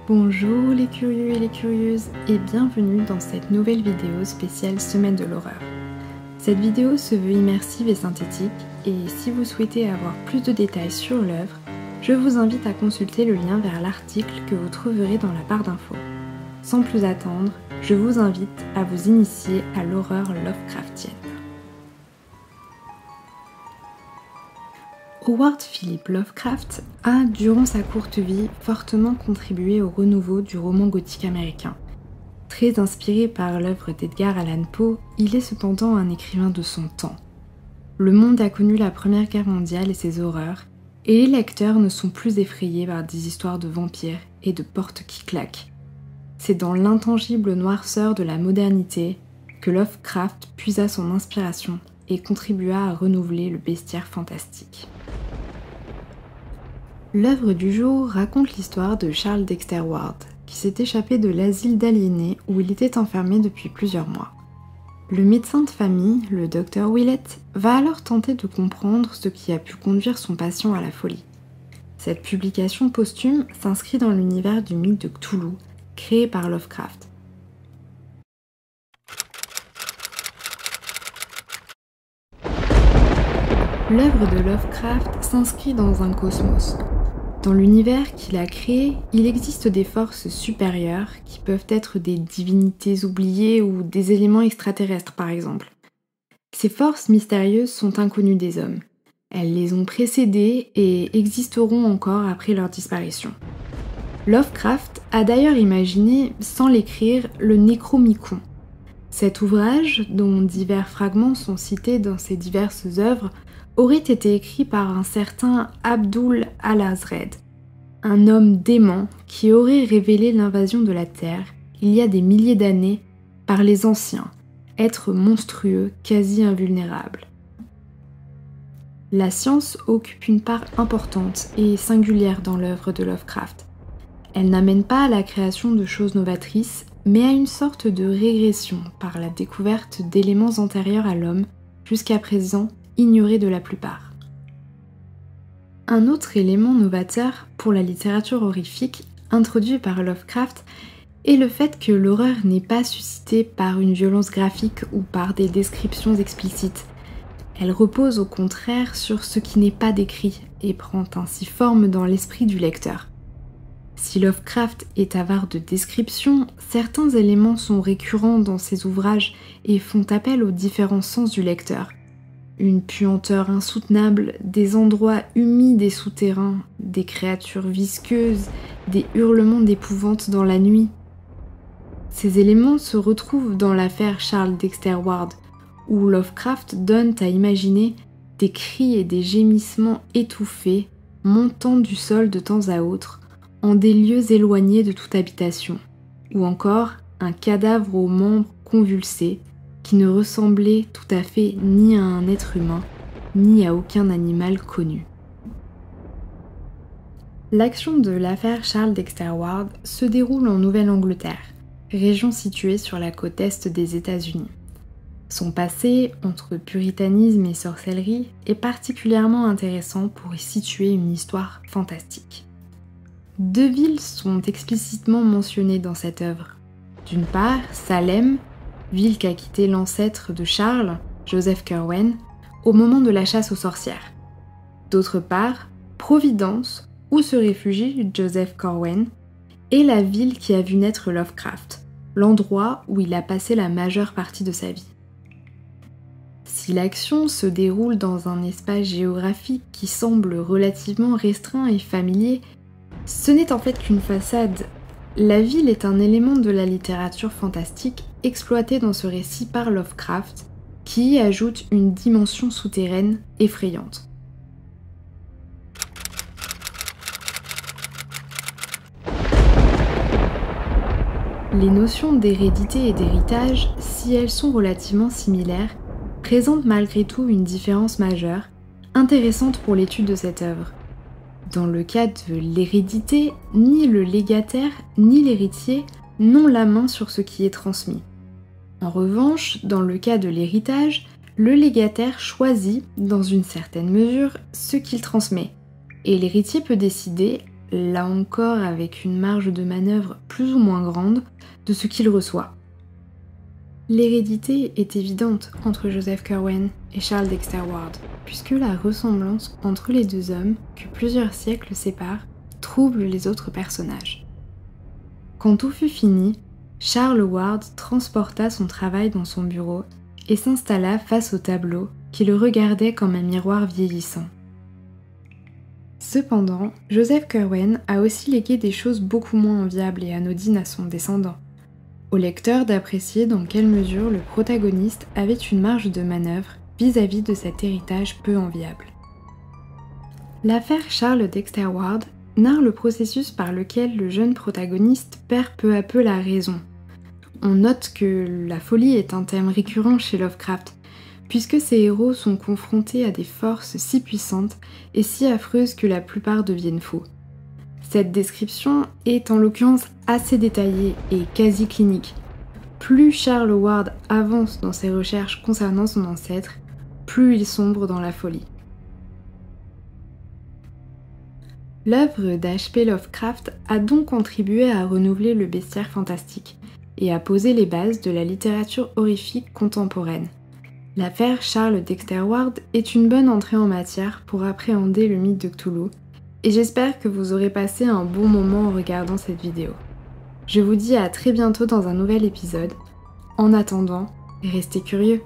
Bonjour les curieux et les curieuses et bienvenue dans cette nouvelle vidéo spéciale Semaine de l'horreur. Cette vidéo se veut immersive et synthétique et si vous souhaitez avoir plus de détails sur l'œuvre, je vous invite à consulter le lien vers l'article que vous trouverez dans la barre d'infos. Sans plus attendre, je vous invite à vous initier à l'horreur Lovecraftienne. Howard Philip Lovecraft a, durant sa courte vie, fortement contribué au renouveau du roman gothique américain. Très inspiré par l'œuvre d'Edgar Allan Poe, il est cependant un écrivain de son temps. Le monde a connu la Première Guerre mondiale et ses horreurs, et les lecteurs ne sont plus effrayés par des histoires de vampires et de portes qui claquent. C'est dans l'intangible noirceur de la modernité que Lovecraft puisa son inspiration et contribua à renouveler le bestiaire fantastique. L'œuvre du jour raconte l'histoire de Charles Dexter Ward, qui s'est échappé de l'asile d'aliénés où il était enfermé depuis plusieurs mois. Le médecin de famille, le docteur Willett, va alors tenter de comprendre ce qui a pu conduire son patient à la folie. Cette publication posthume s'inscrit dans l'univers du mythe de Cthulhu, créé par Lovecraft. L'œuvre de Lovecraft s'inscrit dans un cosmos. Dans l'univers qu'il a créé, il existe des forces supérieures qui peuvent être des divinités oubliées ou des éléments extraterrestres par exemple. Ces forces mystérieuses sont inconnues des hommes. Elles les ont précédées et existeront encore après leur disparition. Lovecraft a d'ailleurs imaginé, sans l'écrire, le Necronomicon. Cet ouvrage, dont divers fragments sont cités dans ses diverses œuvres, aurait été écrit par un certain Abdul al-Azred, un homme dément qui aurait révélé l'invasion de la Terre, il y a des milliers d'années, par les anciens, êtres monstrueux, quasi invulnérables. La science occupe une part importante et singulière dans l'œuvre de Lovecraft. Elle n'amène pas à la création de choses novatrices, mais à une sorte de régression par la découverte d'éléments antérieurs à l'homme, jusqu'à présent ignorés de la plupart. Un autre élément novateur pour la littérature horrifique, introduit par Lovecraft, est le fait que l'horreur n'est pas suscitée par une violence graphique ou par des descriptions explicites. Elle repose au contraire sur ce qui n'est pas décrit et prend ainsi forme dans l'esprit du lecteur. Si Lovecraft est avare de descriptions, certains éléments sont récurrents dans ses ouvrages et font appel aux différents sens du lecteur. Une puanteur insoutenable, des endroits humides et souterrains, des créatures visqueuses, des hurlements d'épouvante dans la nuit. Ces éléments se retrouvent dans l'affaire Charles Dexter Ward, où Lovecraft donne à imaginer des cris et des gémissements étouffés, montant du sol de temps à autre, en des lieux éloignés de toute habitation, ou encore un cadavre aux membres convulsés, qui ne ressemblait tout à fait ni à un être humain, ni à aucun animal connu. L'action de l'affaire Charles Dexter Ward se déroule en Nouvelle-Angleterre, région située sur la côte est des États-Unis. Son passé, entre puritanisme et sorcellerie, est particulièrement intéressant pour y situer une histoire fantastique. Deux villes sont explicitement mentionnées dans cette œuvre. D'une part, Salem, ville qu'a quitté l'ancêtre de Charles, Joseph Curwen, au moment de la chasse aux sorcières. D'autre part, Providence, où se réfugie Joseph Curwen, est la ville qui a vu naître Lovecraft, l'endroit où il a passé la majeure partie de sa vie. Si l'action se déroule dans un espace géographique qui semble relativement restreint et familier, ce n'est en fait qu'une façade. La ville est un élément de la littérature fantastique exploité dans ce récit par Lovecraft, qui y ajoute une dimension souterraine effrayante. Les notions d'hérédité et d'héritage, si elles sont relativement similaires, présentent malgré tout une différence majeure, intéressante pour l'étude de cette œuvre. Dans le cas de l'hérédité, ni le légataire ni l'héritier n'ont la main sur ce qui est transmis. En revanche, dans le cas de l'héritage, le légataire choisit, dans une certaine mesure, ce qu'il transmet, et l'héritier peut décider, là encore avec une marge de manœuvre plus ou moins grande, de ce qu'il reçoit. L'hérédité est évidente entre Joseph Curwen et Charles Dexter Ward, puisque la ressemblance entre les deux hommes, que plusieurs siècles séparent, trouble les autres personnages. Quand tout fut fini, Charles Ward transporta son travail dans son bureau et s'installa face au tableau qui le regardait comme un miroir vieillissant. Cependant, Joseph Curwen a aussi légué des choses beaucoup moins enviables et anodines à son descendant. Au lecteur d'apprécier dans quelle mesure le protagoniste avait une marge de manœuvre vis-à-vis de cet héritage peu enviable. L'affaire Charles Dexter Ward narre le processus par lequel le jeune protagoniste perd peu à peu la raison. On note que la folie est un thème récurrent chez Lovecraft, puisque ses héros sont confrontés à des forces si puissantes et si affreuses que la plupart deviennent fous. Cette description est en l'occurrence assez détaillée et quasi clinique. Plus Charles Ward avance dans ses recherches concernant son ancêtre, plus il sombre dans la folie. L'œuvre d'H.P. Lovecraft a donc contribué à renouveler le bestiaire fantastique et à poser les bases de la littérature horrifique contemporaine. L'affaire Charles Dexter Ward est une bonne entrée en matière pour appréhender le mythe de Cthulhu, et j'espère que vous aurez passé un bon moment en regardant cette vidéo. Je vous dis à très bientôt dans un nouvel épisode. En attendant, restez curieux.